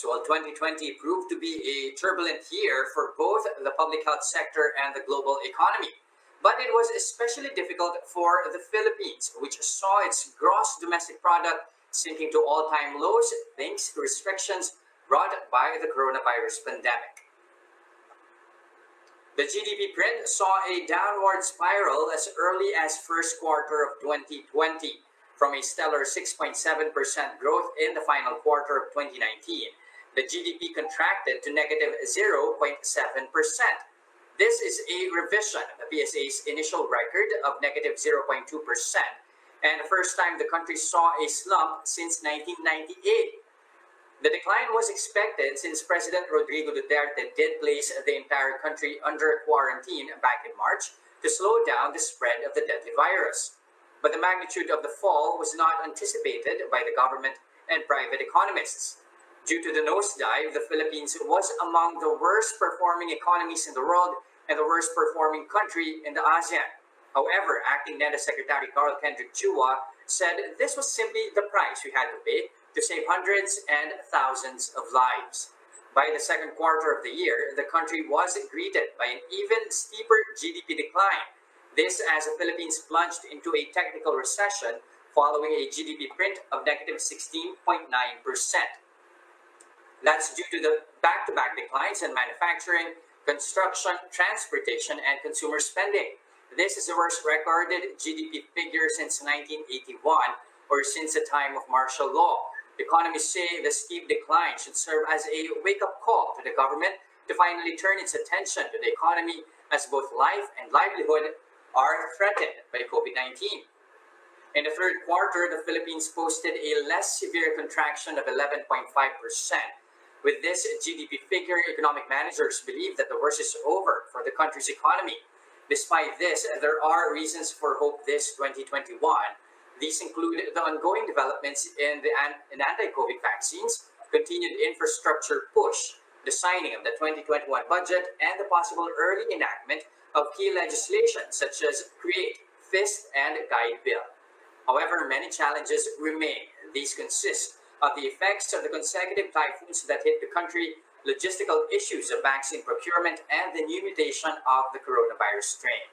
Well, 2020 proved to be a turbulent year for both the public health sector and the global economy. But it was especially difficult for the Philippines, which saw its gross domestic product sinking to all-time lows thanks to restrictions brought by the coronavirus pandemic. The GDP print saw a downward spiral as early as first quarter of 2020, from a stellar 6.7% growth in the final quarter of 2019. The GDP contracted to negative 0.7%. This is a revision of the PSA's initial record of negative 0.2%, and the first time the country saw a slump since 1998. The decline was expected since President Rodrigo Duterte did place the entire country under quarantine back in March to slow down the spread of the deadly virus. But the magnitude of the fall was not anticipated by the government and private economists. Due to the nosedive, the Philippines was among the worst performing economies in the world and the worst performing country in the ASEAN. However, Acting NEDA Secretary Carl Kendrick Chua said this was simply the price we had to pay to save hundreds and thousands of lives. By the second quarter of the year, the country was greeted by an even steeper GDP decline. This as the Philippines plunged into a technical recession following a GDP print of negative 16.9%. That's due to the back-to-back declines in manufacturing, construction, transportation, and consumer spending. This is the worst recorded GDP figure since 1981 or since the time of martial law. Economists say the steep decline should serve as a wake-up call to the government to finally turn its attention to the economy, as both life and livelihood are threatened by COVID-19. In the third quarter, the Philippines posted a less severe contraction of 11.5%. With this GDP figure, economic managers believe that the worst is over for the country's economy. Despite this, there are reasons for hope this 2021. These include the ongoing developments in anti-COVID vaccines, continued infrastructure push, the signing of the 2021 budget, and the possible early enactment of key legislation such as CREATE, FIST, and Guide Bill. However, many challenges remain. These consist of the effects of the consecutive typhoons that hit the country, logistical issues of vaccine procurement, and the new mutation of the coronavirus strain.